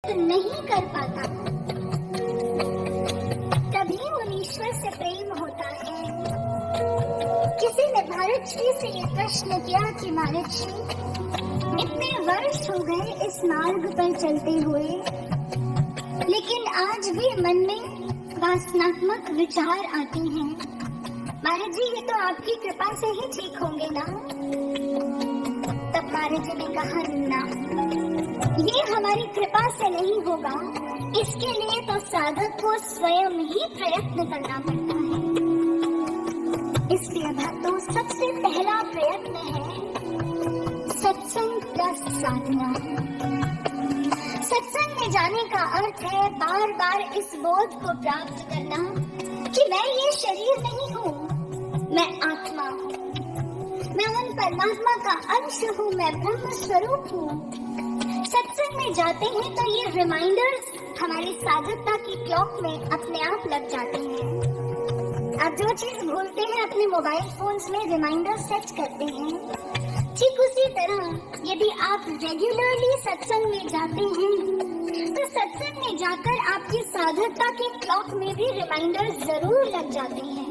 नहीं कर पाता, तभी उन ईश्वर से प्रेम होता है। किसी ने भारत श्री से ये प्रश्न किया कि महाराज श्री, इतने वर्ष हो गए इस मार्ग पर चलते हुए, लेकिन आज भी मन में वासनात्मक विचार आते हैं। महाराज जी, ये तो आपकी कृपा से ही ठीक होंगे ना? तब महाराज जी ने कहा, ना, ये हमारी कृपा से नहीं होगा, इसके लिए तो साधक को स्वयं ही प्रयत्न करना पड़ता है। इसलिए भक्तों, सबसे पहला प्रयत्न है सत्संग प्लस साधना। सत्संग में जाने का अर्थ है बार बार इस बोध को प्राप्त करना कि मैं ये शरीर नहीं हूँ, मैं आत्मा हूँ, मैं उन परमात्मा का अंश हूँ, मैं ब्रह्म स्वरूप हूँ। सत्संग में जाते हैं तो ये रिमाइंडर्स हमारी साधकता की क्लॉक में अपने आप लग जाते हैं। आप जो चीज भूलते हैं अपने मोबाइल फोन्स में रिमाइंडर सेट करते हैं। ठीक उसी तरह यदि आप रेगुलरली सत्संग में जाते हैं तो सत्संग में जाकर आपकी साधकता के क्लॉक में भी रिमाइंडर्स जरूर लग जाते हैं।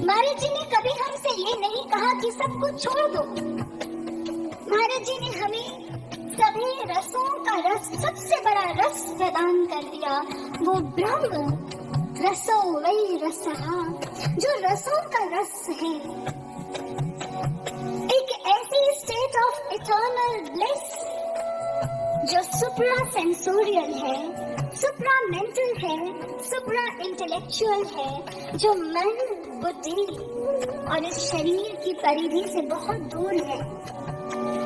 महाराज जी ने कभी हमसे ये नहीं कहा कि सब कुछ छोड़ दो। महाराज जी ने हमें सभी रसों का रस, सबसे बड़ा रस प्रदान कर दिया, वो ब्रह्म रसो वही रसहा, जो रसों का रस है। एक ऐसी स्टेट ऑफ इटर्नल ब्लिस जो सुप्रा सेंसोरियल है, सुप्रा मेंटल है, सुप्रा इंटेलेक्चुअल है, जो मन, बुद्धि और इस शरीर की परिधि से बहुत दूर है।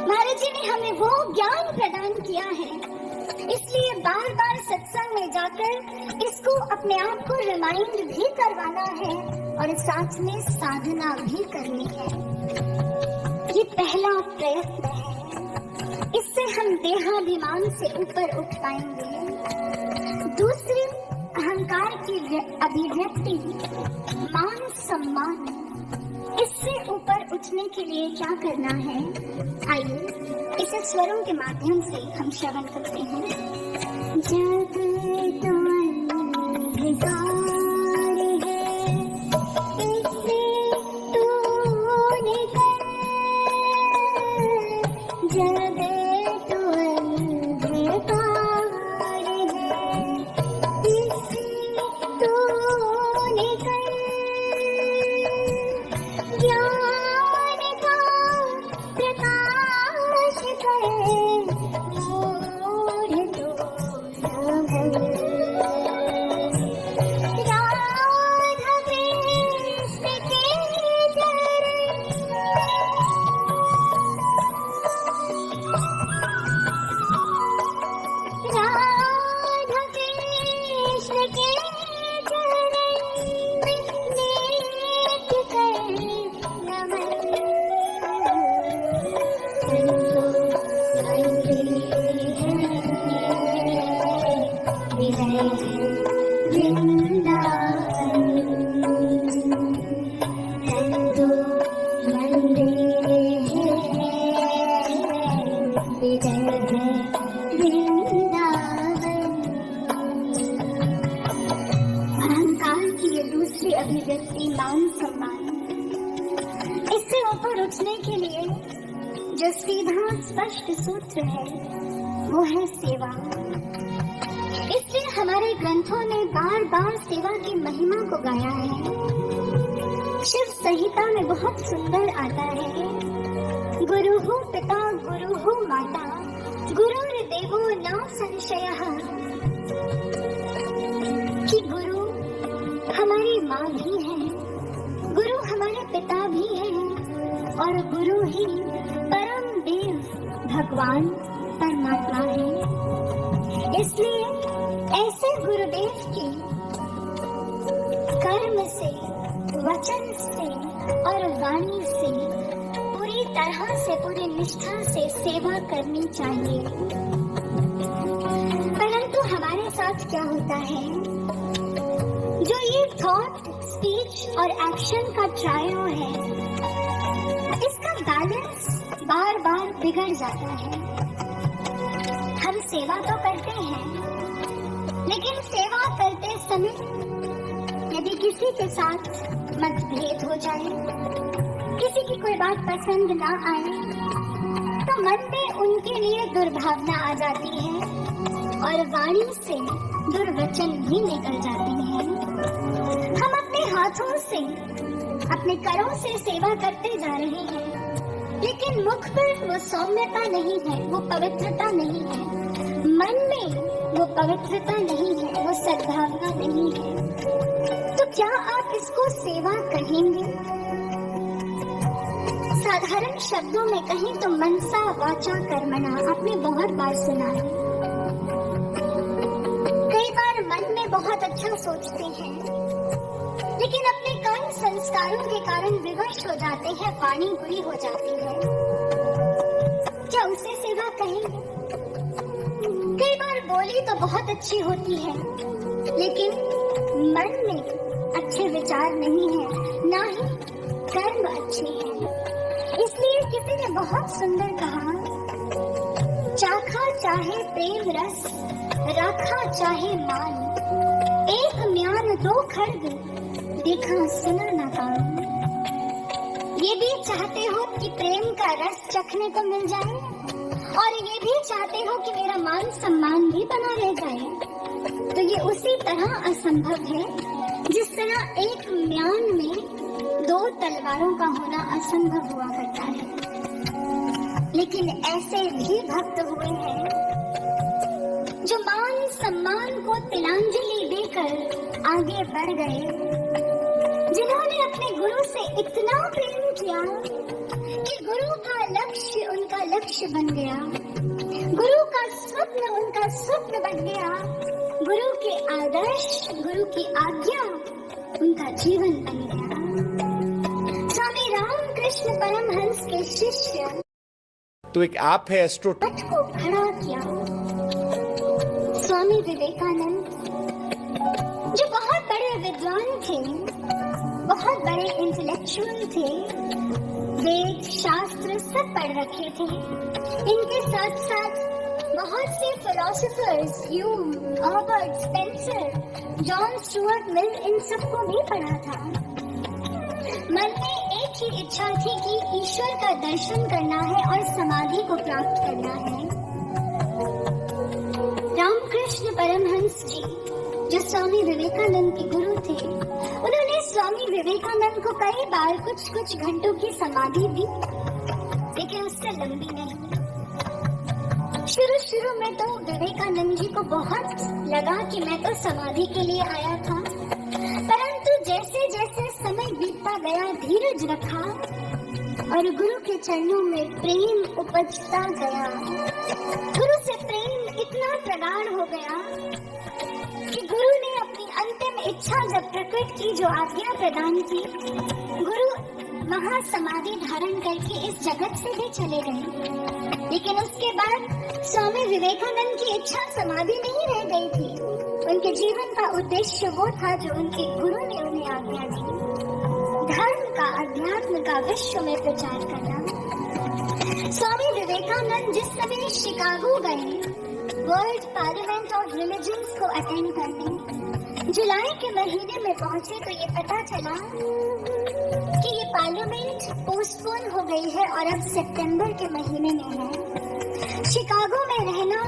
महाराज जी ने हमें वो ज्ञान प्रदान किया है, इसलिए बार बार सत्संग में जाकर इसको अपने आप को रिमाइंड भी करवाना है और साथ में साधना भी करनी है। ये पहला प्रयत्न है, इससे हम देहाभिमान से ऊपर उठ पाएंगे। दूसरी, अहंकार की अभिव्यक्ति, मान सम्मान, इससे ऊपर उठने के लिए क्या करना है? आइए इसे स्वरों के माध्यम से हम श्रवण करते हैं। जग तो अंधकार है, इससे तूने कर, जग तो अंधकार है, इससे तूने कर, ज्ञान का प्रकाश करे, मूढ़ तो न राधा कृष्ण के चरण, राधा कृष्ण के चरण नेक कर नमन। अहंकार की ये दूसरी अभिव्यक्ति, मान सम्मान, इससे ऊपर उठने के लिए जो सीधा स्पष्ट सूत्र है वो है सेवा। इसलिए हमारे ग्रंथों ने बार बार सेवा की महिमा को गाया है। शिव संहिता में बहुत सुंदर आता है, गुरुः पिता गुरुः माता गुरुर्देवो न संशयः, कि गुरु हमारी माँ भी है, गुरु हमारे पिता भी है और गुरु ही परम देव भगवान परमात्मा है। इसलिए ऐसे गुरुदेव की कर्म से, वचन से और वाणी से पूरी तरह से, पूरी निष्ठा से सेवा करनी चाहिए। परंतु हमारे साथ क्या होता है, जो ये थॉट, स्पीच और एक्शन का ट्रायो है, इसका बैलेंस बार बार बिगड़ जाता है। हम सेवा तो करते हैं लेकिन सेवा करते समय यदि किसी के साथ मतभेद हो जाए, किसी की कोई बात पसंद ना आए, तो मन में उनके लिए दुर्भावना आ जाती है और वाणी से दुर्वचन भी निकल जाते हैं। हम अपने हाथों से, अपने करों से सेवा करते जा रहे हैं, लेकिन मुख पर वो सौम्यता नहीं है, वो पवित्रता नहीं है, मन में वो पवित्रता नहीं है, वो सद्भावना नहीं है। तो क्या आप इसको सेवा कहेंगे? साधारण शब्दों में कहें तो मनसा वाचा कर्मणा आपने बहुत बार सुना है। कई बार मन में बहुत अच्छा सोचते हैं, लेकिन अपने कर्म संस्कारों के कारण विवश हो जाते हैं, वाणी बुरी हो जाती है। क्या उसे सेवा कहेंगे? कई बार बोली तो बहुत अच्छी होती है, लेकिन मन में अच्छे विचार नहीं है, ना ही कर्म अच्छे हैं। इसलिए किसी ने बहुत सुंदर कहा, चाखा चाहे प्रेम रस, राखा चाहे मान, एक म्यान दो खड्ग, देखा सुना ना काम। ये भी चाहते हो कि प्रेम का रस चखने को मिल जाए, और ये भी चाहते हो कि मेरा मान सम्मान भी बना रह जाए, तो ये उसी तरह असंभव है जिस तरह एक म्यान में दो तलवारों का होना असंभव हुआ करता है। लेकिन ऐसे भी भक्त हुए हैं जो मान सम्मान को तिलांजलि देकर आगे बढ़ गए, जिन्होंने अपने गुरु से इतना प्रेम किया कि गुरु का लक्ष्य उनका लक्ष्य बन गया, गुरु का स्वप्न उनका स्वप्न बन गया, गुरु के आदर्श, गुरु की आज्ञा उनका जीवन बन गया। स्वामी रामकृष्ण परमहंस के शिष्य तो एक ऐप है एस्ट्रो को खड़ा किया। स्वामी विवेकानंद जो बहुत बड़े विद्वान थे, बहुत बड़े इंटेलेक्चुअल थे, वेद शास्त्र सब पढ़ रखे थे, इनके साथ साथ बहुत से philosophers, Hume, Herbert Spencer, John Stuart Mill, इन सबको भी पढ़ा था। मन में एक ही इच्छा थी कि ईश्वर का दर्शन करना है और समाधि को प्राप्त करना है। रामकृष्ण परमहंस जी जो स्वामी विवेकानंद के गुरु थे, उन्होंने स्वामी विवेकानंद को कई बार कुछ घंटों की समाधि दी, लेकिन उससे लंबी नहीं। शुरू में तो विवेकानंद जी को बहुत लगा कि मैं तो समाधि के लिए आया था, परंतु जैसे जैसे समय बीतता गया, धीरज रखा और गुरु के चरणों में प्रेम उपजता गया। गुरु से प्रेम इतना प्रगाढ़ हो गया कि गुरु ने अपनी अंतिम इच्छा जब प्रकट की, जो आज्ञा प्रदान की, गुरु महासमाधि धारण करके इस जगत से भी चले गए। लेकिन उसके बाद स्वामी विवेकानंद की इच्छा समाधि नहीं रह गई थी। उनके जीवन का उद्देश्य वो था जो उनके गुरु ने उन्हें आज्ञा दी, धर्म का, अध्यात्म का विश्व में प्रचार करना। स्वामी विवेकानंद जिस समय शिकागो गए वर्ल्ड पार्लियामेंट ऑफ रिलीजन्स को अटेंड करने, जुलाई के महीने में पहुंचे तो ये पता चला कि ये पार्लियामेंट पोस्टपोन हो गई है और अब सितंबर के महीने में है। शिकागो में रहना